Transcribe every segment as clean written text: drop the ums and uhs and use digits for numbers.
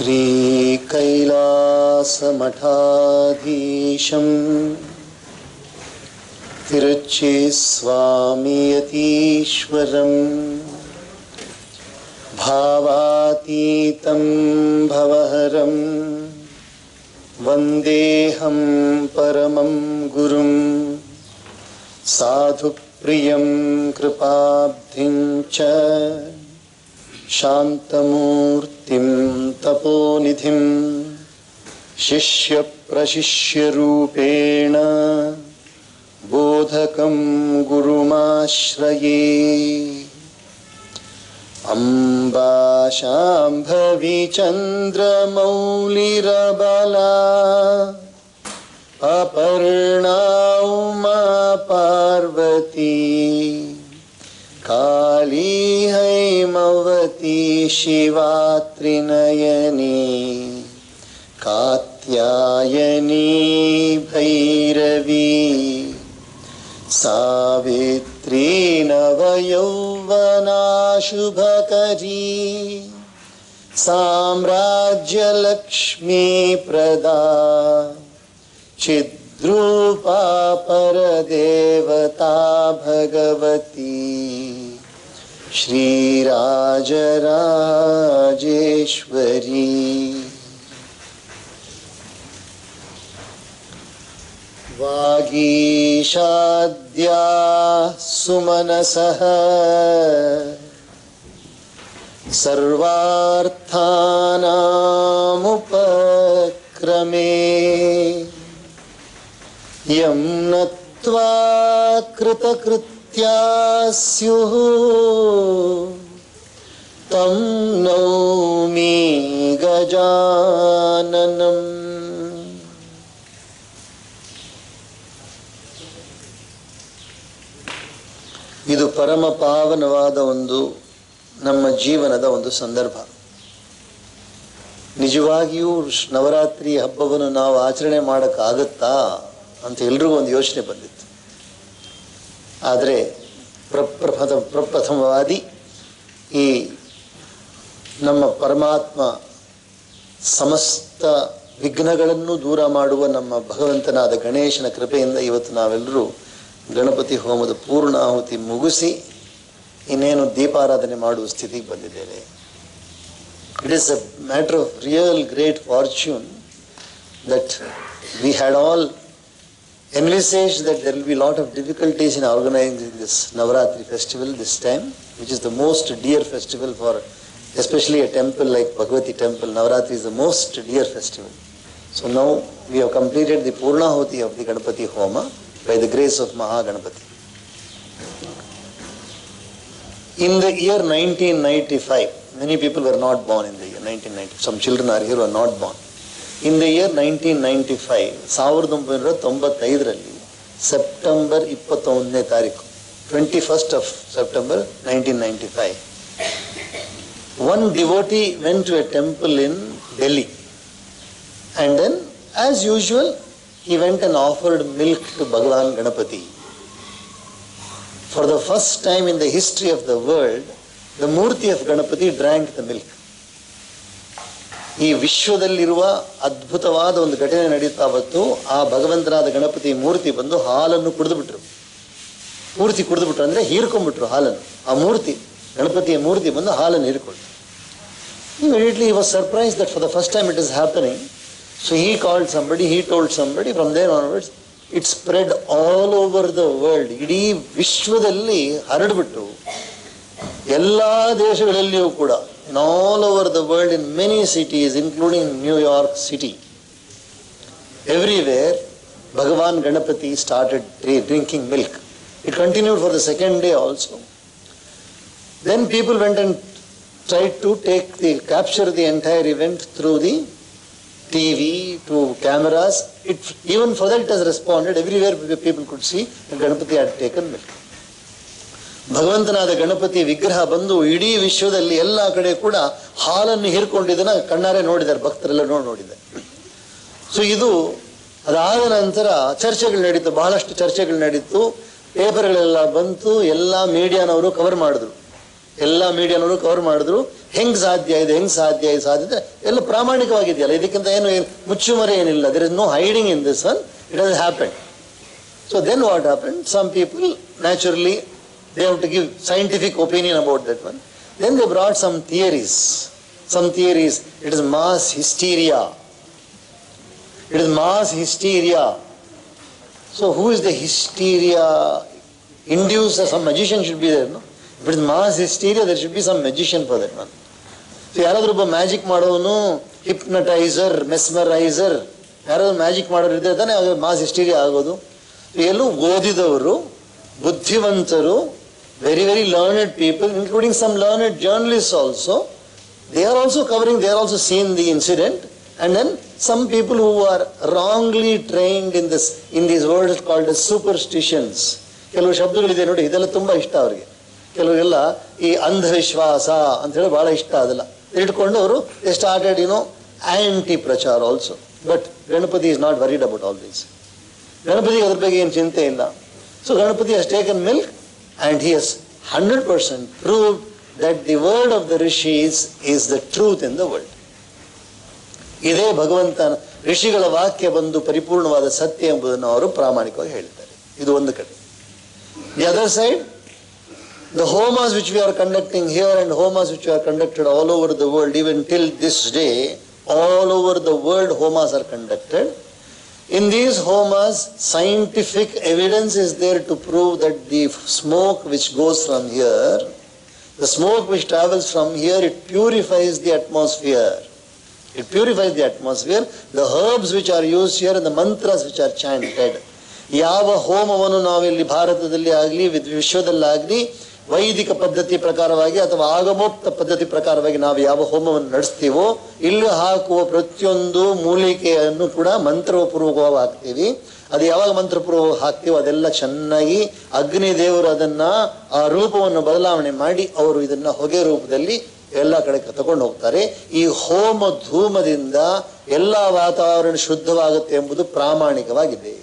श्रीकैलासमठाधीशं तिरुच्चिस्वामियतीश्वरं भावातीतं भवहरं वन्देऽहं परमं गुरुं साधुप्रियं कृपाब्धिं च शान्तमूर्तिं तपोनिधिं शिष्यप्रशिष्यरूपेण बोधकं गुरुमाश्रये। अम्बा शाम्भवी चन्द्रमौलिरबला अपर्णा उमा पार्वती काली हैमवती शिवा त्रिनयनी कात्यायनी भैरवी सावित्री नवयौवना शुभकरी साम्राज्यलक्ष्मी प्रदा चिद्रूपा परदेवता भगवती श्रीराजराजेश्वरी। वागीशाद्या सुमनसः सर्वार्थानामुपक्रमे यं नत्वा कृतकृत्या स्युः तं नौमि गजाननम्। ಇದು ಪರಮ ಪಾವನವಾದ ಒಂದು ನಮ್ಮ ಜೀವನದ ಒಂದು ಸಂದರ್ಭ. ನಿಜವಾಗಿಯೂ ನವರಾತ್ರಿ ಹಬ್ಬವನ್ನು ನಾವು ಆಚರಣೆ ಮಾಡೋಕ್ಕಾಗತ್ತಾ ಅಂತ ಎಲ್ರಿಗೂ ಒಂದು ಯೋಚನೆ ಬಂದಿತ್ತು. ಆದರೆ ಪ್ರಪ್ರಥಮವಾದಿ ಈ ನಮ್ಮ ಪರಮಾತ್ಮ ಸಮಸ್ತ ವಿಘ್ನಗಳನ್ನು ದೂರ ಮಾಡುವ ನಮ್ಮ ಭಗವಂತನಾದ ಗಣೇಶನ ಕೃಪೆಯಿಂದ ಇವತ್ತು ನಾವೆಲ್ಲರೂ ಗಣಪತಿ ಹೋಮದ ಪೂರ್ಣಾಹುತಿ ಮುಗಿಸಿ ಇನ್ನೇನು ದೀಪಾರಾಧನೆ ಮಾಡುವ ಸ್ಥಿತಿಗೆ ಬಂದಿದ್ದೇವೆ. It is a matter of real great fortune that we had all envisaged that there will be a lot of difficulties in organizing this Navaratri festival this time, which is the most dear festival for especially a temple like Bhagavati temple. Navaratri is the most dear festival. So now we have completed the Purnahuti of the Ganapati Homa by the grace of Mahaganapati. In the year 1995, many people were not born in the year 1990. Some children are here who are not born. In the year 1995, 1995 September 21ನೇ ತಾರೀಕು 21st of September 1995, one devotee went to a temple in Delhi, and then as usual he went and offered milk to Bhagavan Ganapati. For the first time in the history of the world, the Murti of Ganapati drank the milk. ಈ ವಿಶ್ವದಲ್ಲಿರುವ ಅದ್ಭುತವಾದ ಒಂದು ಘಟನೆ ನಡೀತಾ ಬಂತು. ಆ ಭಗವಂತನಾದ ಗಣಪತಿ ಮೂರ್ತಿ ಬಂದು ಹಾಲನ್ನು ಕುಡಿದುಬಿಟ್ರು, ಪೂರ್ತಿ ಕುಡಿದುಬಿಟ್ರು, ಅಂದರೆ ಹೀರ್ಕೊಂಡ್ಬಿಟ್ರು ಹಾಲನ್ನು. ಆ ಮೂರ್ತಿ, ಗಣಪತಿಯ ಮೂರ್ತಿ ಬಂದು ಹಾಲನ್ನು ಹೀರ್ಕೊಳ್ತು. Immediately he was surprised that for the first time it is happening. So he called somebody, he told somebody. From there onwards it spread all over the world. ಇಡೀ ವಿಶ್ವದಲ್ಲಿ ಹರಡ್ಬಿಟ್ಟು ಎಲ್ಲ ದೇಶಗಳಲ್ಲಿಯೂ ಕೂಡ, in all over the world, in many cities including New York City, everywhere Bhagavan Ganapati started drinking milk. It continued for the second day also. Then people went and tried to capture the entire event through the TV, to cameras. Even for that it has responded. Everywhere people could see that Ganapati had taken milk. ಭಗವಂತನಾದ ಗಣಪತಿ ವಿಗ್ರಹ ಬಂದು ಇಡೀ ವಿಶ್ವದಲ್ಲಿ ಎಲ್ಲ ಕಡೆ ಕೂಡ ಹಾಲನ್ನು ಹೀರ್ಕೊಂಡಿದ್ದನ್ನ ಕಣ್ಣಾರೆ ನೋಡಿದ್ದಾರೆ, ಭಕ್ತರೆಲ್ಲ ನೋಡಿದ್ದಾರೆ. ಸೊ ಇದು ಅದಾದ ನಂತರ ಚರ್ಚೆಗಳು ನಡೀತು, ಬಹಳಷ್ಟು ಚರ್ಚೆಗಳು ನಡೀತು, ಪೇಪರ್ಗಳೆಲ್ಲ ಬಂತು, ಎಲ್ಲ ಮೀಡಿಯಾನವರು ಕವರ್ ಮಾಡಿದ್ರು. ಎಲ್ಲ ಮೀಡಿಯಾನವರು ಕವರ್ ಮಾಡಿದ್ರು. ಹೆಂಗ್ ಸಾಧ್ಯ ಇದೆ, ಹೆಂಗ್ ಸಾಧ್ಯ ಇದೆ, ಸಾಧ್ಯತೆ ಎಲ್ಲ ಪ್ರಾಮಾಣಿಕವಾಗಿದೆಯಲ್ಲ, ಇದಕ್ಕಿಂತ ಏನು ಮುಚ್ಚುಮರೆ ಏನಿಲ್ಲ. There is no hiding in this one, it has happen. So then what happened? Some people naturally they have to give scientific opinion about that one. Then they brought some theories. Some theories. It is mass hysteria. It is mass hysteria. So who is the hysteria inducer? Some magician should be there, no? If it is mass hysteria, there should be some magician for that one. So ಯಾರಾದ್ರೂ ಒಬ್ಬ magic ಮಾಡೋನು, ಹಿಪ್ನಟೈಸರ್, ಮೆಸ್ಮರೈಸರ್, ಯಾರಾದ್ರೂ magic ಮಾಡೋರು ಇದ್ರೆ ತಾನೇ mass hysteria ಆಗೋದು. ಎಲ್ಲೂ ಓದಿದವರು, ಬುದ್ಧಿವಂತರು, very very learned people, including some learned journalists also, they are also covering, they are also seen the incident. And then some people who are wrongly trained in this, in these words called as superstitions. ಕೆಲವು ಶಬ್ದಗಳಿದೆ ನೋಡಿ, ಇದೆಲ್ಲ ತುಂಬಾ ಇಷ್ಟ ಅವರಿಗೆ. ಕೆಲವರೆಲ್ಲ ಈ ಅಂಧವಿಶ್ವಾಸ ಅಂತ ಹೇಳಿ ಬಹಳ ಇಷ್ಟ. ಅದೆಲ್ಲ ಇಟ್ಕೊಂಡು ಅವರು they started anti ಪ್ರಚಾರ also. But Ganapati is not worried about all this. ಗಣಪತಿಗೆ ಅದ್ರ ಬಗ್ಗೆ ಏನು ಚಿಂತೆ ಇಲ್ಲ. So Ganapati has taken milk and he has 100% proved that the word of the rishis is the truth in the world. ಇದೇ ಭಗವಂತನ ಋಷಿಗಳ ವಾಕ್ಯ ಬಂದು ಪರಿಪೂರ್ಣವಾದ ಸತ್ಯ ಎಂಬುದನ್ನು ಅವರು ಪ್ರಾಮಾಣಿಕವಾಗಿ ಹೇಳ್ತಾರೆ. ಇದು ಒಂದು ಕಡೆ. The other side, the homas which we are conducting here and homas which are conducted all over the world, even till this day, all over the world homas are conducted. In these homas, scientific evidence is there to prove that the smoke which goes from here, the smoke which travels from here, it purifies the atmosphere. It purifies the atmosphere. The herbs which are used here and the mantras which are chanted. ಯಾವ ಹೋಮವನ್ನು ನಾವಿಲ್ಲಿ ಭಾರತದಲ್ಲಿ ಆಗಲಿ ವಿಶ್ವದಲ್ಲಾಗಲಿ ವೈದಿಕ ಪದ್ಧತಿ ಪ್ರಕಾರವಾಗಿ ಅಥವಾ ಆಗಮೋಕ್ತ ಪದ್ಧತಿ ಪ್ರಕಾರವಾಗಿ ನಾವು ಯಾವ ಹೋಮವನ್ನು ನಡೆಸ್ತೀವೋ, ಇಲ್ಲಿ ಹಾಕುವ ಪ್ರತಿಯೊಂದು ಮೂಲಿಕೆಯನ್ನು ಕೂಡ ಮಂತ್ರಪೂರ್ವಕವಾಗಿ ಹಾಕ್ತೀವಿ. ಅದು ಯಾವಾಗ ಮಂತ್ರಪೂರ್ವಕ ಹಾಕ್ತೀವೋ ಅದೆಲ್ಲ ಚೆನ್ನಾಗಿ ಅಗ್ನಿದೇವರು ಅದನ್ನ ಆ ರೂಪವನ್ನು ಬದಲಾವಣೆ ಮಾಡಿ ಅವರು ಇದನ್ನ ಹೊಗೆ ರೂಪದಲ್ಲಿ ಎಲ್ಲ ಕಡೆ ತಗೊಂಡು ಹೋಗ್ತಾರೆ. ಈ ಹೋಮ ಧೂಮದಿಂದ ಎಲ್ಲ ವಾತಾವರಣ ಶುದ್ಧವಾಗುತ್ತೆ ಎಂಬುದು ಪ್ರಾಮಾಣಿಕವಾಗಿದೆ.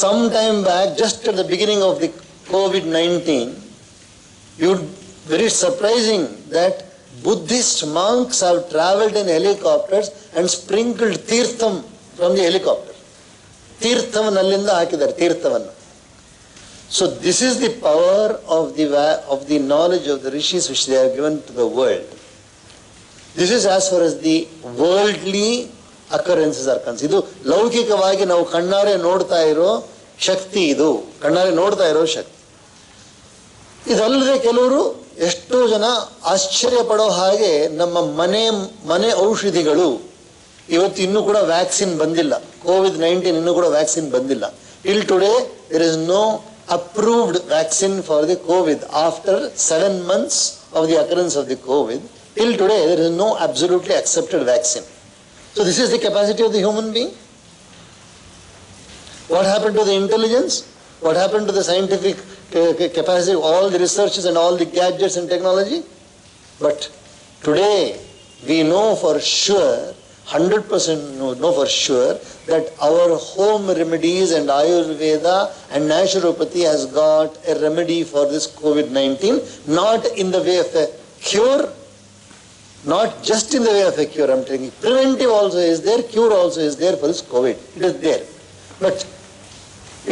Some time back, just at the beginning of the COVID-19, very surprising that Buddhist monks have traveled in helicopters and sprinkled Theertham from the helicopter. ತೀರ್ಥವನ್ನಲ್ಲಿಂದ ಹಾಕಿದ್ದಾರೆ, ತೀರ್ಥವನ್ನು. So this is the power of the knowledge of the rishis which they have given to the world. This is as far as the worldly occurrences are cons. ಇದು ಲೌಕಿಕವಾಗಿ ನಾವು ಕಣ್ಣಾರೆ ನೋಡ್ತಾ ಇರೋ ಶಕ್ತಿ, ಇದು ಕಣ್ಣಾರೆ ನೋಡ್ತಾ ಇರೋ ಶಕ್ತಿ. ಇದಲ್ಲದೆ ಕೆಲವರು ಎಷ್ಟೋ ಜನ ಆಶ್ಚರ್ಯ ಪಡೋ ಹಾಗೆ ನಮ್ಮ ಮನೆ ಔಷಧಿಗಳು ಇವತ್ತು ಇನ್ನೂ ಕೂಡ ವ್ಯಾಕ್ಸಿನ್ ಬಂದಿಲ್ಲ. COVID-19 ಇನ್ನೂ ಕೂಡ ವ್ಯಾಕ್ಸಿನ್ ಬಂದಿಲ್ಲ. Till today there is no approved vaccine for the COVID. After 7 months of the occurrence of the COVID, till today there is no absolutely accepted vaccine. So this is the capacity of the human being. What happened to the intelligence? What happened to the scientific capacity of all the researches and all the gadgets and technology? But today we know for sure, 100% know for sure, that our home remedies and Ayurveda and naturopathy has got a remedy for this COVID-19, not in the way of a cure, not just in the way of a cure. I'm telling you, preventive also is there, cure also is there for this COVID. It is there. But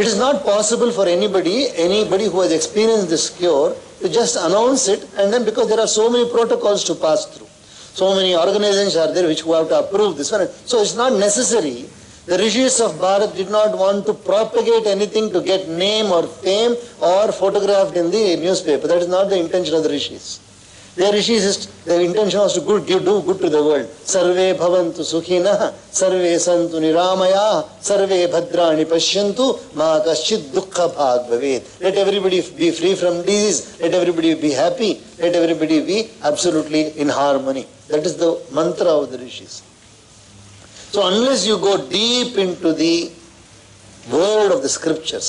it is not possible for anybody who has experienced this cure to just announce it, and then because there are so many protocols to pass through. So many organizations are there which have to approve this one. So it's not necessary. The rishis of Bharat did not want to propagate anything to get name or fame or photographed in the newspaper. That is not the intention of the rishis. Their rishis, their intention was to do good to the world. Sarve bhavantu sukhinah, sarve santu niramaya, sarve bhadrani pashyantu, ma kaschid dukkha bhag bhavet. Let everybody be free from disease. Let everybody be happy. Let everybody be absolutely in harmony. That is the mantra of the rishis. So unless you go deep into the word of the scriptures,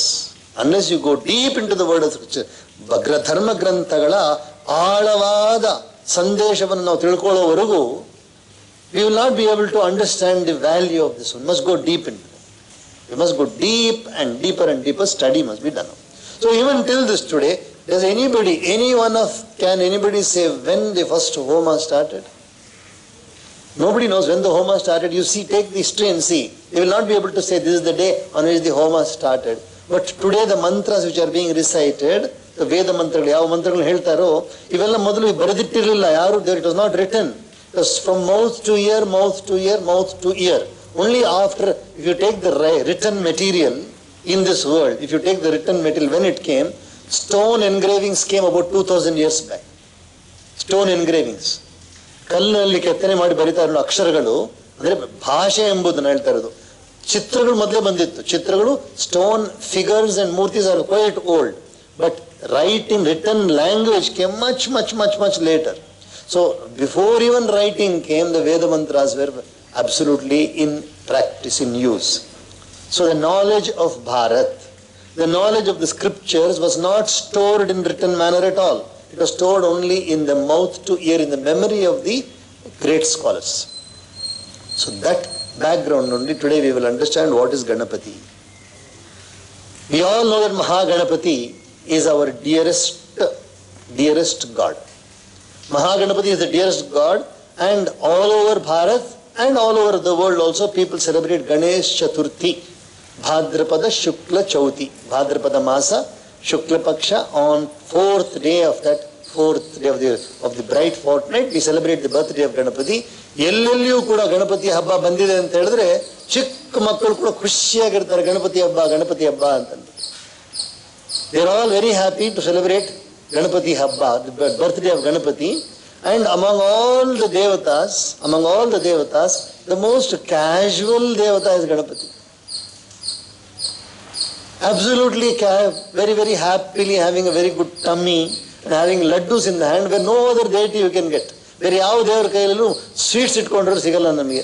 unless you go deep into the word of the scripture, ಧರ್ಮ ಗ್ರಂಥಗಳ ಆಳವಾದ ಸಂದೇಶವನ್ನು ನಾವು ತಿಳ್ಕೊಳ್ಳೋವರೆಗೂ we will not be able to understand the value of this one. Must go deep into it. We must go deep and deeper study must be done. So even till this today, Does anybody, can anybody say when the first Homa started? Nobody knows when the Homa started. You see, take the history and see. They will not be able to say this is the day on which the Homa started. But today the mantras which are being recited, the Veda mantraಗಳು ಯಾವ ಮಂತ್ರಗಳು ಹೇಳ್ತಾರೋ ಇವೆಲ್ಲ ಮೊದಲು ಬರೆದಿಟ್ಟಿರಲಿಲ್ಲ ಯಾರು ದೇವರು. It was not written. It was from mouth to ear, mouth to ear, mouth to ear. Only after, if you take the written material in this world, if you take the written material when it came, stone engravings came about 2000 years back. Stone engravings. ಕಲ್ಲಿನಲ್ಲಿ ಕೆತ್ತನೆ ಮಾಡಿ ಬರಿತಾ ಇರೋ ಅಕ್ಷರಗಳು ಅಂದ್ರೆ ಭಾಷೆ ಎಂಬುದನ್ನು ಹೇಳ್ತಾ ಇರೋದು. ಚಿತ್ರಗಳು ಮೊದಲೇ ಬಂದಿತ್ತು. ಚಿತ್ರಗಳು stone figures and murtis are quite old, but writing written language came much later. So before even writing came, the Veda mantras were absolutely in practice, in use. So the knowledge of Bharat, the knowledge of the scriptures was not stored in written manner at all. It was stored only in the mouth to ear, in the memory of the great scholars. So that background only today we will understand what is Ganapati. We all know that Mahaganapati is our dearest God. Mahaganapati is the dearest God, and all over Bharat and all over the world also people celebrate Ganesh Chaturthi, Bhadrapada Shukla Chauthi, Bhadrapada Masa, Shukla Paksha, on 4th day of that 4th day of the bright fortnight, we celebrate the birthday of Ganapati. ಎಲ್ಲೆಲ್ಲಿಯೂ ಕೂಡ ಗಣಪತಿ ಹಬ್ಬ ಬಂದಿದೆ ಅಂತ ಹೇಳಿದ್ರೆ ಚಿಕ್ಕ ಮಕ್ಕಳು ಕೂಡ ಖುಷಿಯಾಗಿರ್ತಾರೆ, ಗಣಪತಿ ಹಬ್ಬ ಅಂತಂದು. They are all very happy to celebrate Ganapati Habba, the birthday of Ganapati. And among all the devatas, the most casual devata is Ganapati. Absolutely very happily having a very good tummy and having laddus in the hand, where no other deity you can get. ಬೇರೆ ಯಾವ ದೇವರ ಕೈಯಲ್ಲೂ sweets ಇಟ್ಕೊಂಡ್ರೆ ಸಿಗಲ್ಲ ನಮಗೆ.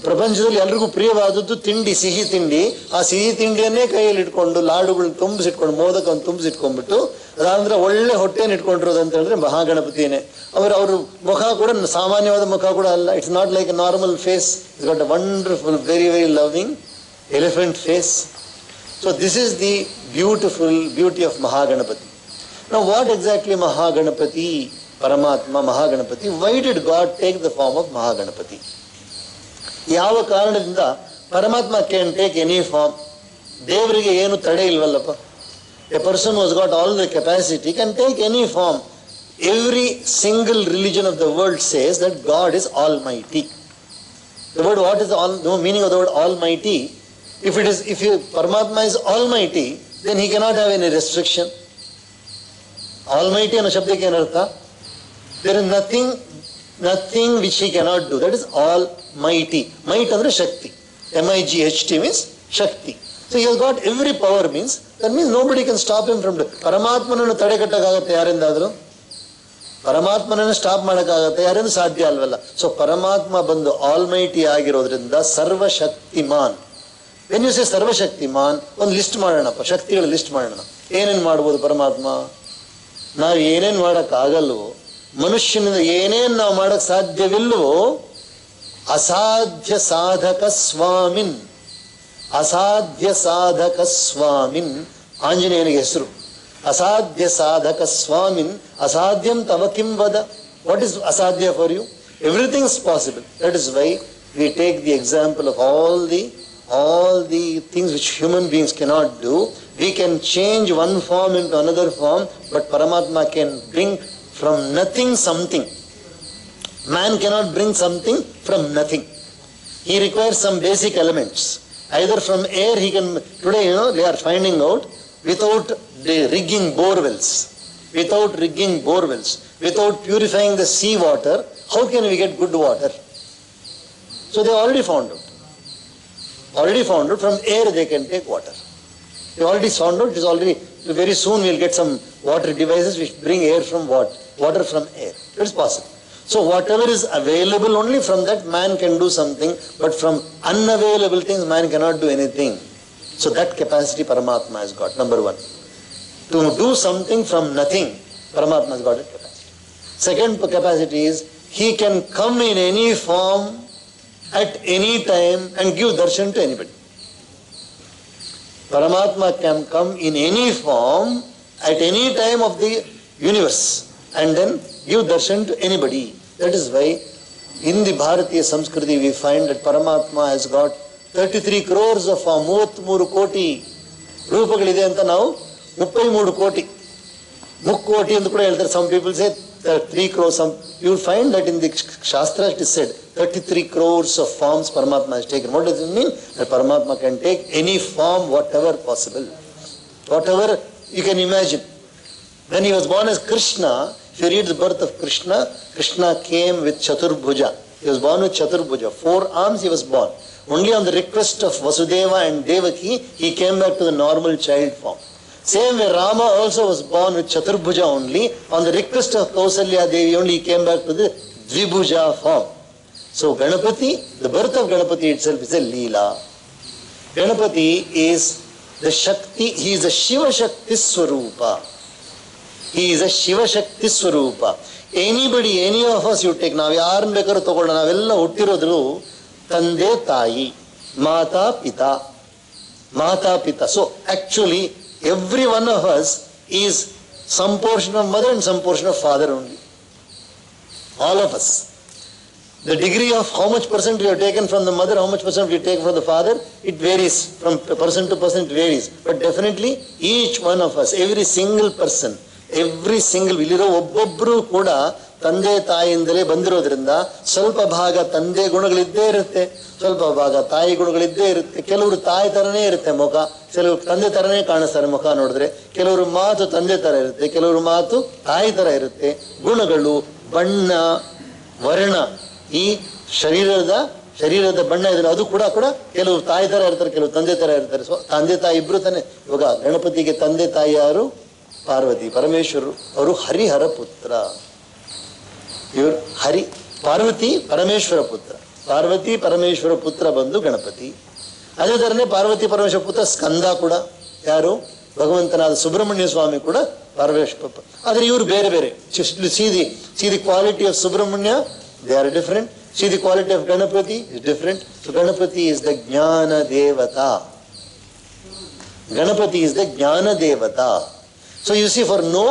ಪ್ರಪಂಚದಲ್ಲಿ ಎಲ್ರಿಗೂ ಪ್ರಿಯವಾದದ್ದು ತಿಂಡಿ, ಸಿಹಿ ತಿಂಡಿ. ಆ ಸಿಹಿ ತಿಂಡಿಯನ್ನೇ ಕೈಯಲ್ಲಿ ಇಟ್ಕೊಂಡು ಲಾಡುಗಳನ್ನ ತುಂಬಿಸಿಟ್ಕೊಂಡು, ಮೋದಕವನ್ನು ತುಂಬಿಸಿಟ್ಕೊಂಡ್ಬಿಟ್ಟು, ಅದಾಂದ್ರೆ ಒಳ್ಳೆ ಹೊಟ್ಟೆನ ಇಟ್ಕೊಂಡಿರೋದು ಅಂತ ಹೇಳಿದ್ರೆ ಮಹಾಗಣಪತಿಯೇ. ಅವ್ರ ಮುಖ ಕೂಡ ಸಾಮಾನ್ಯವಾದ ಮುಖ ಕೂಡ ಅಲ್ಲ. It's not like a normal face. It's got a wonderful, very loving elephant face. So this is the beauty of Mahaganapati. Now what exactly Mahaganapati, Paramatma, Mahaganapati, why did God take the form of Mahaganapati? ಯಾವ ಕಾರಣದಿಂದ ಪರಮಾತ್ಮ can take any form? ದೇವರಿಗೆ ಏನು ತಡೆ ಇಲ್ವಲ್ಲಪ್ಪ. A person was got all the capacity can take any form. Every single religion of the world says that God is almighty. The word, what is the meaning of the word almighty? If Paramatma is almighty, then he cannot have any restriction. Almighty ಅನ್ನೋ ಶಬ್ದಕ್ಕೆ ಏನರ್ಥ? There is nothing which he cannot do. That is almighty. Might ಅಂದ್ರೆ ಶಕ್ತಿ. MIGHT means Shakti. So he has got every power, that means nobody can stop him from doing. ಪರಮಾತ್ಮನನ್ನು ತಡೆಗಟ್ಟಕ್ಕಾಗತ್ತೆ ಯಾರಿಂದಾದ್ರೂ? ಪರಮಾತ್ಮನನ್ನು stop ಮಾಡೋಕ್ಕಾಗತ್ತೆ ಯಾರಿಂದ? ಸಾಧ್ಯ ಅಲ್ವಲ್ಲ. So ಪರಮಾತ್ಮ ಬಂದು ಆಲ್ಮೈಟಿ ಆಗಿರೋದ್ರಿಂದ ಸರ್ವಶಕ್ತಿಮಾನ್. When you say ಸರ್ವಶಕ್ತಿಮಾನ್, ಒಂದು list ಮಾಡೋಣಪ್ಪ, ಶಕ್ತಿಗಳ ಲಿಸ್ಟ್ ಮಾಡೋಣ. ಏನೇನು ಮಾಡ್ಬೋದು ಪರಮಾತ್ಮ? ನಾವು ಏನೇನು ಮಾಡೋಕ್ಕಾಗಲ್ವೋ, ಮನುಷ್ಯನಿಂದ ಏನೇನು ನಾವು ಮಾಡೋಕ್ಕೆ ಸಾಧ್ಯವಿಲ್ವೋ, ಅಸಾಧ್ಯ ಸಾಧಕ ಸ್ವಾಮಿನ್ ಆಂಜನೇಯನಿಗೆ ಹೆಸರು. ಅಸಾಧ್ಯ ಸಾಧಕ ಸ್ವಾಮಿನ್ ಅಸಾಧ್ಯಂ ತವ ಕಿಂ ವದ. ವಾಟ್ ಇಸ್ ಅಸಾಧ್ಯ for you? Everything is possible. That is why we take the example of all the things which human beings cannot do. We can change one form into another form, but Paramatma can bring from nothing something. Man cannot bring something from nothing. He requires some basic elements. Either from air he can, today they are finding out, without rigging borewells, without purifying the sea water, how can we get good water? So they already found out from air they can take water. They already found out, very soon we'll get some water devices which bring water from air. It's possible. So whatever is available, only from that man can do something, but from unavailable things man cannot do anything. So that capacity Paramatma has got, number one. To do something from nothing, Paramatma has got that capacity. Second capacity is, he can come in any form at any time and give darshan to anybody. Paramatma can come in any form at any time of the universe and then give darshan to anybody. That is why in the Bharatiya Samskriti we find that Paramatma has got 33 crores of 33 ಕೋಟಿ ರೂಪಗಳಿದೆ ಅಂತ ನಾವು 33 ಕೋಟಿ ಮುಕ್ಕೋಟಿ ಅಂತ ಕೂಡ ಹೇಳ್ತಾರೆ. Some people say 3 crores. You will find that in the Shastra it is said 33 crores of forms Paramatma has taken. What does it mean? That Paramatma can take any form, whatever possible, whatever you can imagine. When he was born as Krishna, if you read the birth of Krishna, Krishna came with Chaturbhuja. He was born with Chaturbhuja. 4 arms he was born. Only on the request of Vasudeva and Devaki, he came back to the normal child form. Same way Rama also was born with Chaturbhuja only. On the request of Kausalya Devi only, he came back to the Dvibhuja form. So Ganapati, the birth of Ganapati itself is a Leela. Ganapati is the Shakti, he is a Shiva Shakti Swarupa. He is a Shiva Shakti Swarupa. Anybody, any of us you take, ನಾವು ಯಾರನ್ನ ಬೇಕಾದ್ರೂ ತಗೊಳ್ಳೋಣ, ನಾವೆಲ್ಲ ಹುಟ್ಟಿರೋದ್ರು ತಂದೆ ತಾಯಿ, ಮಾತಾ ಪಿತಾ, ಮಾತಾ ಪಿತಾ. So actually every one of us is some portion of mother and some portion of father only. All of us. The degree of how much percent we have taken from the mother, how much percent we take from the father, it varies. From person to person it varies. But definitely each one of us, every single person, every single ಇಲ್ಲಿರೋ ಒಬ್ಬೊಬ್ಬರು ಕೂಡ ತಂದೆ ತಾಯಿಯಿಂದಲೇ ಬಂದಿರೋದ್ರಿಂದ ಸ್ವಲ್ಪ ಭಾಗ ತಂದೆ ಗುಣಗಳಿದ್ದೇ ಇರುತ್ತೆ, ಸ್ವಲ್ಪ ಭಾಗ ತಾಯಿ ಗುಣಗಳಿದ್ದೇ ಇರುತ್ತೆ. ಕೆಲವರು ತಾಯಿ ತರನೇ ಇರುತ್ತೆ ಮುಖ, ಕೆಲವರು ತಂದೆ ತರನೇ ಕಾಣಿಸ್ತಾರೆ ಮುಖ ನೋಡಿದ್ರೆ, ಕೆಲವರು ಮಾತು ತಂದೆ ತರ ಇರುತ್ತೆ, ಕೆಲವರು ಮಾತು ತಾಯಿ ತರ ಇರುತ್ತೆ. ಗುಣಗಳು, ಬಣ್ಣ, ವರ್ಣ, ಈ ಶರೀರದ ಬಣ್ಣ ಇದೆಲ್ಲ ಅದು ಕೂಡ ಕೆಲವು ತಾಯಿ ತರ ಇರ್ತಾರೆ, ಕೆಲವು ತಂದೆ ತರ ಇರ್ತಾರೆ. ಸೊ ತಂದೆ ತಾಯಿ ಇಬ್ರು ತಾನೆ. ಇವಾಗ ಗಣಪತಿಗೆ ತಂದೆ ತಾಯಿ ಯಾರು? ಪಾರ್ವತಿ ಪರಮೇಶ್ವರರು. ಅವರು ಹರಿಹರ ಪುತ್ರ. ಇವರು ಪಾರ್ವತಿ ಪರಮೇಶ್ವರ ಪುತ್ರ. ಪಾರ್ವತಿ ಪರಮೇಶ್ವರ ಪುತ್ರ ಬಂದು ಗಣಪತಿ. ಅದೇ ತರನೇ ಪಾರ್ವತಿ ಪರಮೇಶ್ವರ ಪುತ್ರ ಸ್ಕಂದ ಕೂಡ. ಯಾರು? ಭಗವಂತನಾದ ಸುಬ್ರಹ್ಮಣ್ಯ ಸ್ವಾಮಿ ಕೂಡ ಪರಮೇಶ್ವರ. ಆದ್ರೆ ಇವರು ಬೇರೆ ಬೇರೆ. See the quality of Subramanya, they are different. See the quality of Ganapati is different. So Ganapati is the Jnana Devata. Ganapati is the Jnana Devata. So you see, for no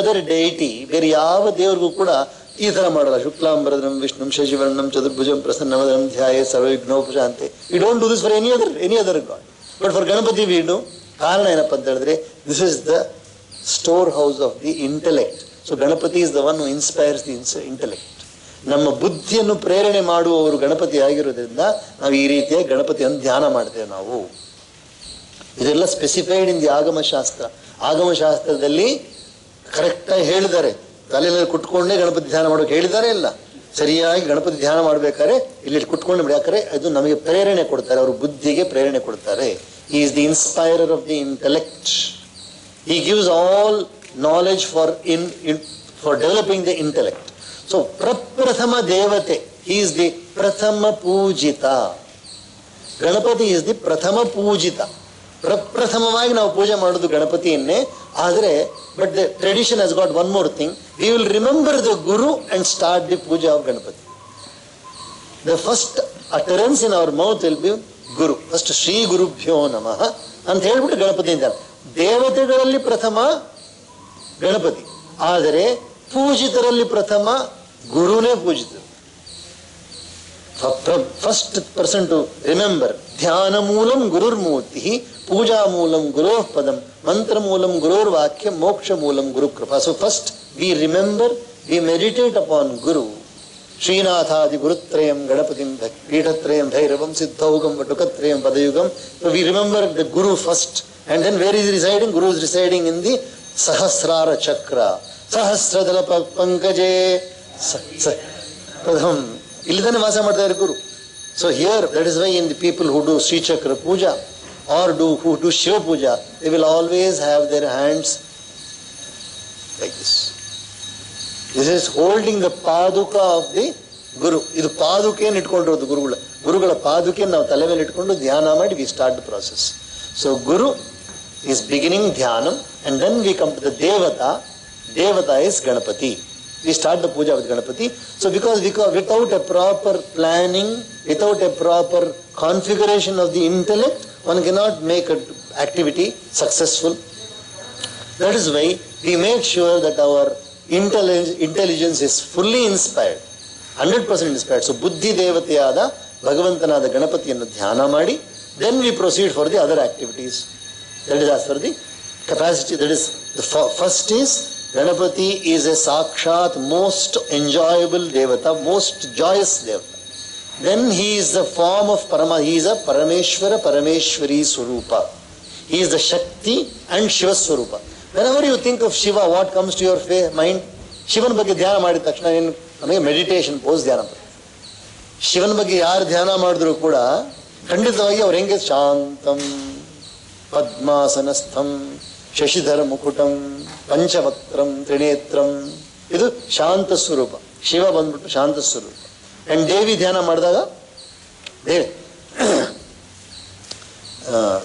other deity, ಬೇರೆ ಯಾವ ದೇವರಿಗೂ ಕೂಡ ಈ ತರ ಮಾಡಲ್ಲ. ಶುಕ್ಲಾಂಬರಧರಂ ವಿಷ್ಣುಂ ಶಶಿವರ್ಣಂ ಚತುರ್ಭುಜಂ ಪ್ರಸನ್ನವದನಂ ಧ್ಯಾಯೇ ಸರ್ವವಿಘ್ನೋಪಶಾಂತೆ. We don't do this for any other god. But for Ganapati we do. ಕಾರಣ ಏನಪ್ಪ ಅಂತ ಹೇಳಿದ್ರೆ, this is the storehouse of the intellect. So Ganapati is the one who inspires the intellect. ನಮ್ಮ ಬುದ್ಧಿಯನ್ನು ಪ್ರೇರಣೆ ಮಾಡುವವರು ಗಣಪತಿ ಆಗಿರೋದ್ರಿಂದ ನಾವು ಈ ರೀತಿಯ ಗಣಪತಿಯನ್ನು ಧ್ಯಾನ ಮಾಡ್ತೇವೆ ನಾವು. ಇದೆಲ್ಲ ಸ್ಪೆಸಿಫೈಡ್ ಇನ್ ದಿ ಆಗಮಶಾಸ್ತ್ರ. ಆಗಮಶಾಸ್ತ್ರದಲ್ಲಿ ಕರೆಕ್ಟಾಗಿ ಹೇಳಿದ್ದಾರೆ. ತಲೆಯಲ್ಲಿ ಕುಟ್ಕೊಂಡೇ ಗಣಪತಿ ಧ್ಯಾನ ಮಾಡೋಕೆ ಹೇಳಿದ್ದಾರೆ. ಇಲ್ಲ, ಸರಿಯಾಗಿ ಗಣಪತಿ ಧ್ಯಾನ ಮಾಡ್ಬೇಕಾದ್ರೆ ಇಲ್ಲಿ ಕುಟ್ಕೊಂಡು ಬಿಡಾಕರೆ ಅದು ನಮಗೆ ಪ್ರೇರಣೆ ಕೊಡ್ತಾರೆ, ಅವ್ರ ಬುದ್ಧಿಗೆ ಪ್ರೇರಣೆ ಕೊಡ್ತಾರೆ. He is the inspirer of the intellect. He gives all knowledge for developing the intellect. So praprathama devate, he is the prathama pujita. Ganapati is the prathama pujita. ಪ್ರಪ್ರಥಮವಾಗಿ ನಾವು ಪೂಜೆ ಮಾಡೋದು ಗಣಪತಿಯನ್ನೇ. ಆದರೆ but the tradition has got one more thing. We will remember the guru and start the puja of Ganapati. The first utterance in our mouth will be guru. First ಶ್ರೀ ಗುರುಭ್ಯೋ ನಮಃ ಅಂತ ಹೇಳ್ಬಿಟ್ಟು ಗಣಪತಿ ಅಂತ. ದೇವತೆಗಳಲ್ಲಿ ಪ್ರಥಮ ಗಣಪತಿ, ಆದರೆ ಪೂಜಿತರಲ್ಲಿ ಪ್ರಥಮ ಗುರುನೇ ಪೂಜಿತರು. First person to remember. ಧ್ಯಾನ ಮೂಲಂ ಗುರುರ್ಮೂರ್ತಿ, ಪೂಜಾ ಮೂಲಂ ಗುರೋಃ ಪದಂ, ಮಂತ್ರ ಮೂಲಂ ಗುರೋರ್ವಾಕ್ಯ, ಮೋಕ್ಷ ಮೂಲಂ ಗುರು ಕೃಪಾ. So first we remember, we meditate upon guru. ಶ್ರೀನಾಥಾದಿ ಗುರುತ್ರಯಂ ಗಣಪತಿಂ ಪೀಠತ್ರಯಂ ಭೈರವಂ ಸಿದ್ಧೌಗಂ ವಟುಕತ್ರಯಂ ಪದಯುಗಂ. So we remember the guru first. And then where is residing? Guru is residing in the Sahasrara chakra, ಸಹಸ್ರದಲ ಪಂಕಜೇ ಪ್ರಥಮ. ಇಲ್ಲಿ ತಾನೆ ವಾಸ ಮಾಡ್ತಾ ಇದ್ದಾರೆ ಗುರು. So here, that is why in the people who do Sri Chakra Puja or who do Shiva Puja, they will always have their hands like this. This is holding the paduka of the Guru. ಇದು ಪಾದುಕೆಯನ್ನು ಇಟ್ಕೊಂಡಿರೋದು ಗುರುಗಳ ಪಾದುಕೆಯನ್ನು ನಾವು ತಲೆ ಮೇಲೆ ಇಟ್ಕೊಂಡು ಧ್ಯಾನ ಮಾಡಿ we start the process. So Guru is beginning dhyanam, and then we come to the Devata. Devata is Ganapati. We start the puja with Ganapati. So because without a proper planning, without a proper configuration of the intellect, one cannot make an activity successful. That is why we make sure that our intelligence is fully inspired, 100% inspired. So Buddhi Devatayada Bhagavantanada Ganapatiyannu dhyana ಮಾಡಿ, then we proceed for the other activities. That is as per the capacity. That is the first is Ganapati is a Sakshat, most enjoyable Devata, most joyous Devata. Then he is the form of he is a Parameshwara Parameshwari Swarupa. He is the Shakti and Shiva Swarupa. Whenever you think of Shiva, what comes to your mind? Shivan ಬಗ್ಗೆ ಧ್ಯಾನ ಮಾಡಿದ ತಕ್ಷಣ ಏನು ನಮಗೆ meditation pose ಧ್ಯಾನ ಬರುತ್ತೆ. ಶಿವನ ಬಗ್ಗೆ ಯಾರು ಧ್ಯಾನ ಮಾಡಿದ್ರು ಕೂಡ ಖಂಡಿತವಾಗಿ ಅವ್ರು ಹೆಂಗೆ ಶಾಂತಂ ಪದ್ಮಾಸನಸ್ಥಂ ಶಶಿಧರ ಮುಕುಟಂ ಪಂಚವಕ್ತ್ರಂ ತ್ರಿನೇತ್ರಂ, ಇದು ಶಾಂತ ಸ್ವರೂಪ. ಶಿವ ಬಂದ್ಬಿಟ್ಟು ಶಾಂತ ಸ್ವರೂಪ. ಅಂಡ್ ದೇವಿ ಧ್ಯಾನ ಮಾಡಿದಾಗ ದೇವಿ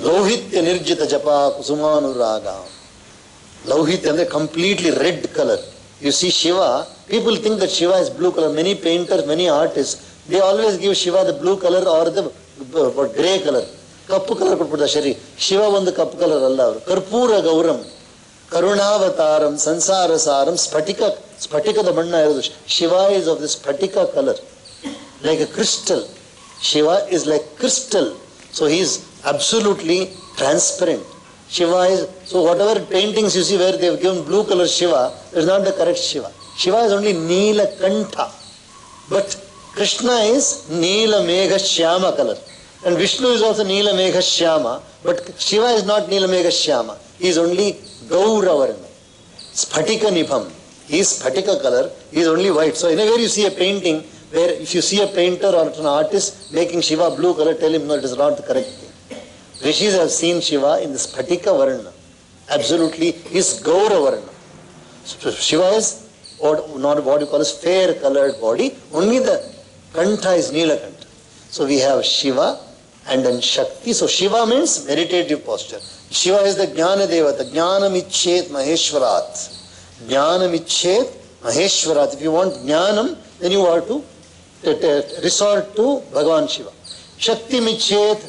ಲೌಹಿತ್ಯ ನಿರ್ಜಿತ ಜಪ ಕುಸುಮಾನುರಾಗ. ಲೌಹಿತ್ಯ ಅಂದ್ರೆ completely red colour. You see Shiva, people think that Shiva is blue color. Many painters, many artists, they always give Shiva the blue color or the grey color. Cup colour ಕೊಟ್ಬಿಡ್ತಾರೆ ಶರೀರ. ಶಿವ ಒಂದು ಕಪ್ಪು colour ಅಲ್ಲ, ಅವರು ಕರ್ಪೂರ ಗೌರಂ ಕರುಣಾವತಾರಂ ಸಂಸಾರ ಸಾರಂ ಸ್ಫಟಿಕದ ಬಣ್ಣ ಇರೋದು. Shiva is of the ಸ್ಫಟಿಕ colour, like A crystal. Shiva is like crystal. So he is absolutely transparent. Shiva is, so whatever paintings you see where they have given blue color Shiva, that is not the correct Shiva. Shiva is only Neelakantha. But Krishna is Neela Megha Shyama color. And Vishnu is also Neela Megha Shyama. But Shiva is not Neela Megha Shyama. He is only Gauravarna. Sphatika Nibham. He is Sphatika color. He is only white. So anywhere you see a painting where if you see a painter or an artist making Shiva blue color, tell him no, it is not the correct thing. Rishis have seen Shiva in the Sphatika Varna. Absolutely, his Gaura Varna. So Shiva is not what you call as fair colored body. Only the Kantha is Neelakantha. So we have Shiva and then Shakti. So Shiva means meditative posture. Shiva is the Jnana Devata. Jnanam Icchet Maheshwarat. Jnanam Icchet Maheshwarat. If you want Jnanam, then you have to resort to Bhagavan Shiva. Shakti Icchet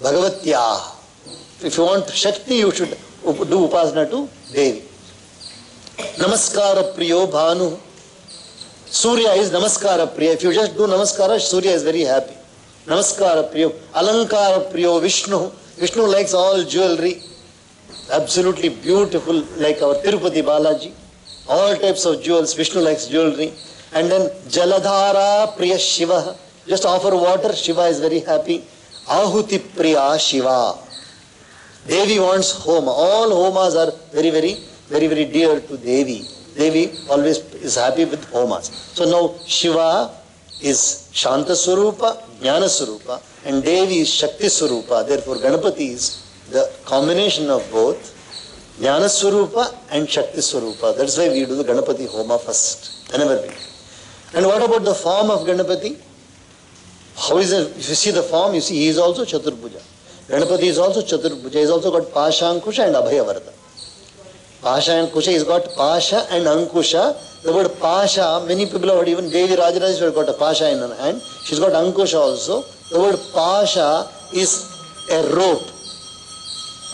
Bhagavatya. If you want Shakti, you should do Upasana to Devi. Namaskara Priyo Bhanu. Surya is Namaskara Priya. If you just do Namaskara, Surya is very happy. Namaskara Priyo. Alankara Priyo Vishnu. Vishnu likes all jewelry. Absolutely beautiful, like our Tirupati Balaji. All types of jewels. Vishnu likes jewelry. And then Jaladhara Priya Shiva. Just offer water, Shiva is very happy. Ahuti Priya Shiva. Devi wants homa. All homas are very, very, very, very dear to Devi. Devi always is happy with homas. So now Shiva is Shanta Swarupa, Jnana Swarupa, and Devi is Shakti Swarupa. Therefore Ganapati is the combination of both Jnana Swarupa and Shakti Swarupa. That's why we do the Ganapati Homa first. Whenever we do. And what about the form of Ganapati? How is it? If you see the form, you see he is also Chaturbhuja. Ganapati is also Chaturbhuja. He has also got Pasha, Ankusha and Abhayavarta. Pasha and Ankusha, he's got Pasha and Ankusha. The word Pasha, many people have heard, even Devi Rajarajeshwari got a Pasha in her hand. She's got Ankusha also. The word Pasha is a rope.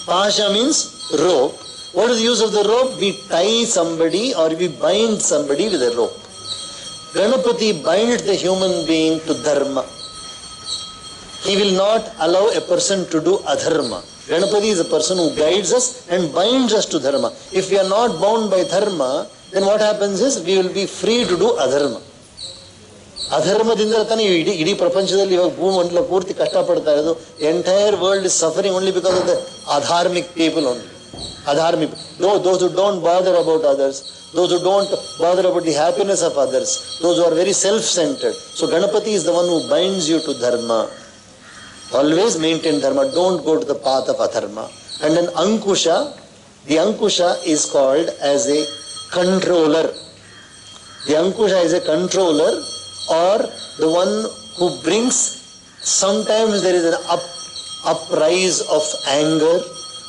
Pasha means rope. What is the use of the rope? We tie somebody or we bind somebody with a rope. Ganapati binds the human being to dharma. He will not allow a person to do adharma. Ganapati is a person who guides us and binds us to dharma. If we are not bound by dharma, then what happens is we will be free to do adharma. ಅಧರ್ಮದಿಂದ ತಾನೇ ಇಡೀ ಪ್ರಪಂಚದಲ್ಲಿ ಇವಾಗ ಭೂಮಂಡಲ ಪೂರ್ತಿ ಕಷ್ಟಪಡ್ತಾ ಇರೋದು. Entire world is suffering only because of the adharmic people only. Adharmic. Those who don't bother about others, those who don't bother about the happiness of others, those who are very self-centered. So Ganapati is the one who binds you to dharma. Always maintain dharma. Don't go to the path of adharma. And then Ankusha, the Ankusha is called as a controller. The Ankusha is a controller or the one who brings, sometimes there is an uprise of anger.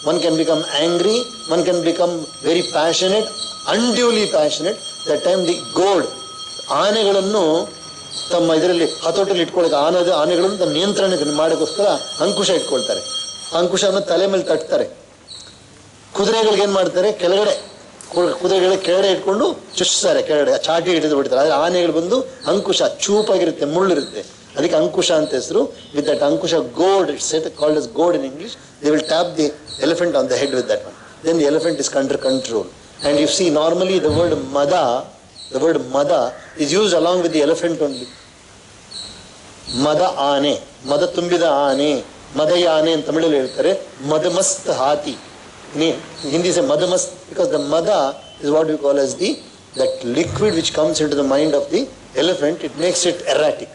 One can become angry, one can become very passionate, unduly passionate. That time the goad, ಆನೆಗಳನ್ನು ತಮ್ಮ ಇದರಲ್ಲಿ ಹತೋಟಲ್ಲಿ ಇಟ್ಕೊಳ್ಳೋಕೆ ಆನೆಗಳನ್ನು ತಮ್ಮ ನಿಯಂತ್ರಣಕ್ಕೆ ಮಾಡೋಕ್ಕೋಸ್ಕರ ಅಂಕುಶ ಇಟ್ಕೊಳ್ತಾರೆ. ಅಂಕುಶವನ್ನು ತಲೆ ಮೇಲೆ ತಟ್ತಾರೆ. ಕುದುರೆಗಳಿಗೆ ಏನು ಮಾಡ್ತಾರೆ, ಕೆಳಗಡೆ ಕುದುರೆಗಳ ಕೆಳಗಡೆ ಇಟ್ಕೊಂಡು ಚುಚ್ಚಿಸ್ತಾರೆ, ಕೆಳಗಡೆ ಚಾಟಿ ಹಿಡಿದು ಬಿಡ್ತಾರೆ. ಆದರೆ ಆನೆಗಳು ಬಂದು ಅಂಕುಶ ಚೂಪಾಗಿರುತ್ತೆ, ಮುಳ್ಳಿರುತ್ತೆ, ಅದಕ್ಕೆ ಅಂಕುಶ ಅಂತ ಹೆಸರು. With that ankusha goad, it's called as goad in English. They will tap the elephant on the head with that one. Then the elephant is under control. And you see, normally the word mada is used along with the elephant only. Mada aane, mada tumbida aane, madayane in Tamil ಹೇಳ್ತಾರೆ. Madamast hati. In Hindi say madamast, because the mada is what we call as that liquid which comes into the mind of the elephant. It makes it erratic.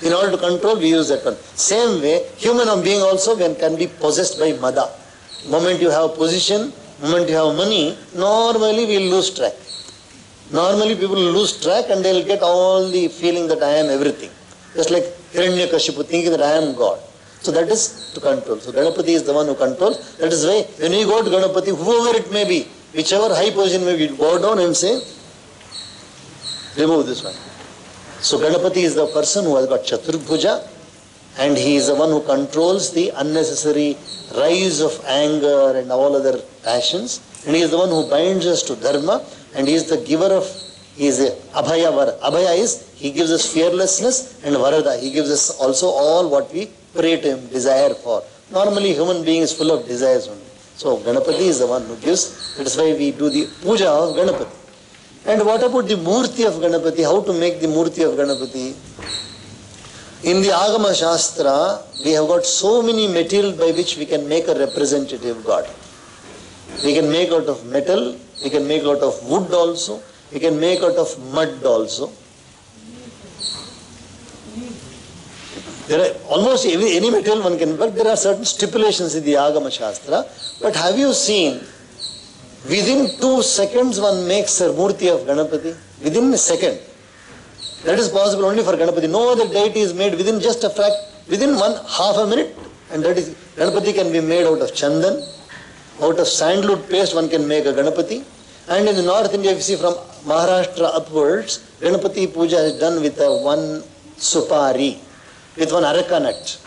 In order to control, we use that one. Same way, human being also can be possessed by mada. Moment you have position, moment you have money, normally we will lose track. Normally people will lose track and they will get all the feeling that I am everything. Just like Hiranyakashipu thinking that I am God. So that is to control. So Ganapati is the one who controls. That is why when you go to Ganapati, whoever it may be, whichever high position may be, go down and say, remove this one. So Ganapati is the person who has got Chaturbhuja, and he is the one who controls the unnecessary rise of anger and all other passions. And he is the one who binds us to dharma, and he is the giver of, he is Abhaya Vara. Abhaya is, he gives us fearlessness, and Varada, he gives us also all what we pray to him, desire for. Normally human being is full of desires only. So Ganapati is the one who gives. That is why we do the puja of Ganapati. And what about the Murti of Ganapati? How to make the Murti of Ganapati? In the Agama Shastra, we have got so many materials by which we can make a representative God. We can make out of metal, we can make out of wood also, we can make out of mud also. There are almost any material one can, but there are certain stipulations in the Agama Shastra. But have you seen, within 2 seconds one makes a Murti of Ganapati? Within a second. That is possible only for Ganapati. No other deity is made within just within half a minute. And that is, Ganapati can be made out of chandan, out of sandalwood paste one can make a Ganapati. And in the North India, if you see from Maharashtra upwards, Ganapati puja is done with one supari, with one araka nut.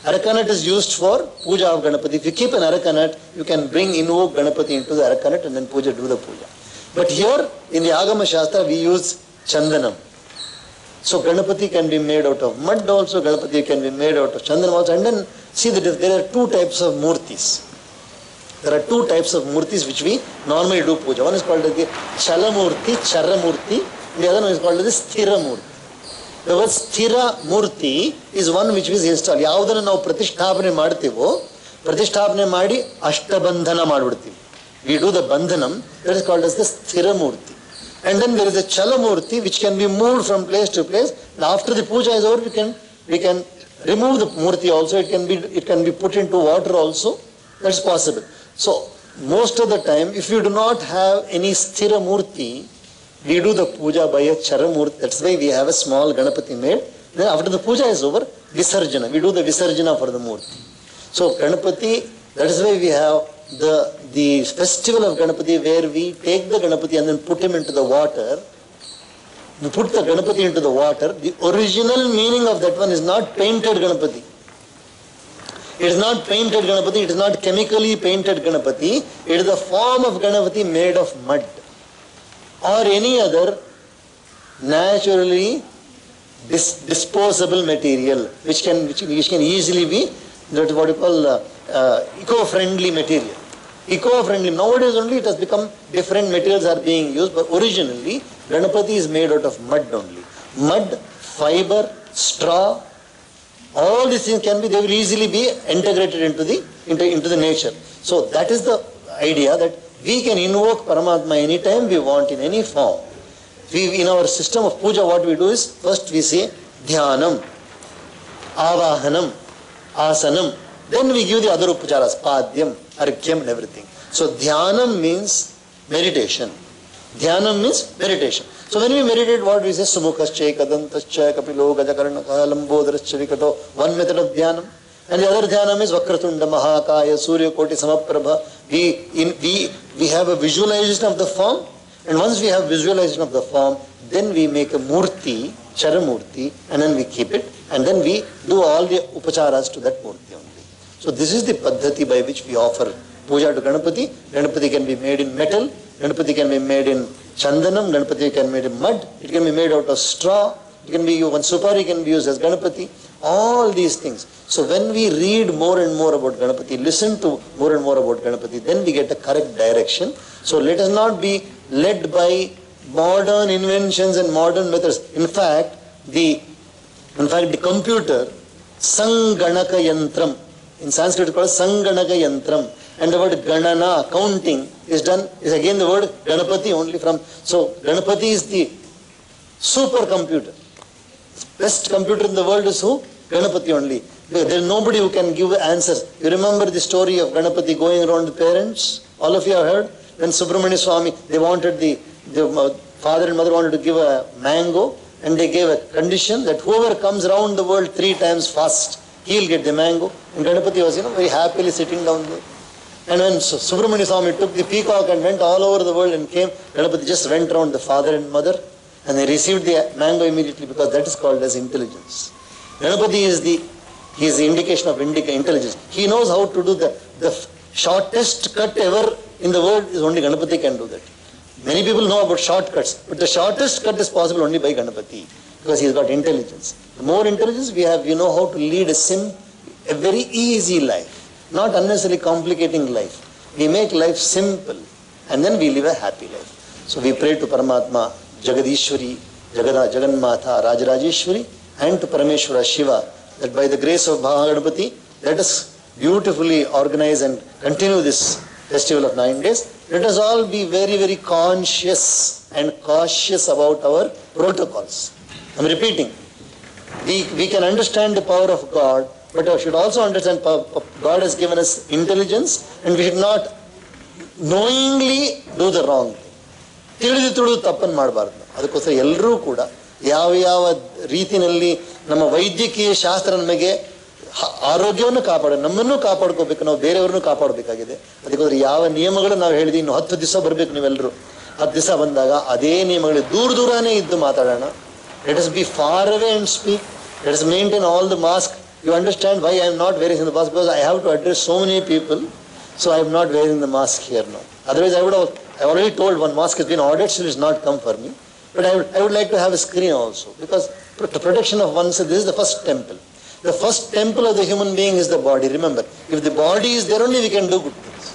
Araka nut is used for puja of Ganapati. If you keep an araka nut, you can invoke Ganapati into the araka nut and then do the puja. But here in the Agama Shastra, we use chandanam. So Ganapati can be made out of mud also, Ganapati can be made out of chandanam also. And then see that there are 2 types of murtis. There are 2 types of murtis which we normally do puja. One is called the Chalamurti, Charamurti, and the other one is called the Sthiramurti. The word Sthira Murti is one which is installed. ಯಾವುದನ್ನು ನಾವು ಪ್ರತಿಷ್ಠಾಪನೆ ಮಾಡ್ತೀವೋ, ಪ್ರತಿಷ್ಠಾಪನೆ ಮಾಡಿ ಅಷ್ಟಬಂಧನ ಮಾಡಿಬಿಡ್ತೀವಿ. We do the bandhanam, that is called as the Sthira Murti. And then there is a Chalamurti which can be moved from place to place. And after the puja is over, we can remove the murti also. It can be put into water also. That's possible. So most of the time, if you do not have any Sthira Murti, we do the puja by a Charamurti. That's why we have a small Ganapati made. Then after the puja is over, Visarjana. We do the Visarjana for the Murti. So Ganapati, that is why we have the festival of Ganapati, where we take the Ganapati and then put him into the water. We put the Ganapati into the water. The original meaning of that one is not painted Ganapati. It is not painted Ganapati. It is not chemically painted Ganapati. It is the form of Ganapati made of mud or any other naturally disposable material which can easily be, that is what you call eco-friendly material. Eco-friendly. Nowadays only it has become different materials are being used, but originally Ganapati is made out of mud only. Mud, fiber, straw, all these things they will easily be integrated into the nature. So that is the idea, that we can invoke Paramatma anytime we want in any form. In our system of puja, what we do is, first we say Dhyanam, Avahanam, Asanam. Then we give the other upacharas, Padyam, Argyam and everything. So Dhyanam means meditation. Dhyanam means meditation. So when we meditate, what we say? Sumukascha, Kadantascha, Kapilo, Gajakarnaka, Lambodarascha, Vikato. One method of Dhyanam. And the other Dhyanam is Vakratunda, Mahakaya, Surya Koti, Samaprabha. We have a visualization of the form. And once we have visualization of the form, then we make a Murti, Charamurti, and then we keep it. And then we do all the upacharas to that Murti only. So this is the Paddhati by which we offer puja to Ganapati. Ganapati can be made in metal, Ganapati can be made in chandanam, Ganapati can be made in mud, it can be made out of straw, it can be one supari can be used as Ganapati, all these things. So when we read more and more about Ganapati, listen to more and more about Ganapati, then we get a correct direction. So let us not be led by modern inventions and modern methods. In fact, the computer, Sanganaka Yantram, in Sanskrit it's called Sanganaka Yantram, and the word Ganana, counting, is again the word Ganapati only from. So Ganapati is the supercomputer. Best computer in the world is who? Ganapati only. There is nobody who can give answers. You remember the story of Ganapati going around the parents? All of you have heard? When Subramanya Swami, they wanted the father and mother wanted to give a mango, and they gave a condition that whoever comes around the world 3 times fast, he'll get the mango. And Ganapati was, very happily sitting down there. And when Subramanya Swami took the peacock and went all over the world and came, Ganapati just went around the father and mother, and they received the mango immediately, because that is called as intelligence. Ganapati is the indication of intelligence. He knows how to do the shortest cut ever in the world is only Ganapati can do that. Many people know about shortcuts, but the shortest cut is possible only by Ganapati, because he's got intelligence. The more intelligence we have, we know how to lead a very easy life, not unnecessarily complicating life. We make life simple, and then we live a happy life. So we pray to Paramatma, Jagadishwari, Jagannatha, Rajarajeshwari, and to Parameshwara Shiva, that by the grace of Mahaganapati, let us beautifully organize and continue this festival of 9 days. Let us all be very, very conscious and cautious about our protocols. I'm repeating. We can understand the power of God, but we should also understand God has given us intelligence, and we should not knowingly do the wrong thing. ತಿಳಿದು ತಪ್ಪನ್ನು ಮಾಡಬಾರ್ದು. ಅದಕ್ಕೋಸ್ಕರ ಎಲ್ಲರೂ ಕೂಡ ಯಾವ ರೀತಿಯಲ್ಲಿ ನಮ್ಮ ವೈದ್ಯಕೀಯ ಶಾಸ್ತ್ರ ನಮಗೆ ಆರೋಗ್ಯವನ್ನು ನಮ್ಮನ್ನು ಕಾಪಾಡ್ಕೋಬೇಕು, ನಾವು ಬೇರೆಯವ್ರನ್ನು ಕಾಪಾಡಬೇಕಾಗಿದೆ. ಅದಕ್ಕೋಸ್ಕರ ಯಾವ ನಿಯಮಗಳು ನಾವು ಹೇಳಿದ್ವಿ, ಇನ್ನು 10 ದಿವಸ ಬರಬೇಕು ನೀವೆಲ್ಲರೂ. 10 ದಿವಸ ಬಂದಾಗ ಅದೇ ನಿಯಮಗಳು ದೂರನೇ ಇದ್ದು ಮಾತಾಡೋಣ. Let us be far away and speak. Let us maintain all the mask. You understand why I am not wearing the mask? Because I have to address so many people, so I am not wearing the mask here now. Otherwise, I already told one mask has been ordered, still it's not come for me. But I would like to have a screen also, because the protection of oneself, this is the first temple. The first temple of the human being is the body. Remember, if the body is there, only we can do good things.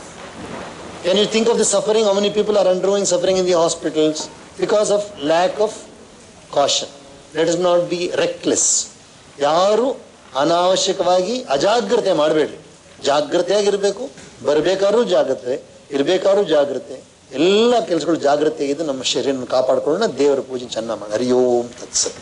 Can you think of the suffering? How many people are undergoing suffering in the hospitals because of lack of caution? Let us not be reckless. ಯಾರು ಅನಾವಶ್ಯಕವಾಗಿ ಅಜಾಗ್ರತೆ ಮಾಡಬೇಡ್ರಿ. ಜಾಗ್ರತೆಯಾಗಿರ್ಬೇಕು. ಬರಬೇಕಾದ್ರೂ ಜಾಗ್ರತೆ, ಇರಬೇಕಾದ್ರೂ ಜಾಗ್ರತೆ. ಎಲ್ಲ ಕೆಲಸಗಳು ಜಾಗ್ರತೆಯಾಗಿದ್ದು ನಮ್ಮ ಶರೀರವನ್ನು ಕಾಪಾಡಿಕೊಳ್ಳೋಣ. ದೇವರ ಪೂಜೆ ಚೆನ್ನಾಗಿ ಮಾಡಿ. ಹರಿ ಓಂ ತತ್ಸತ್.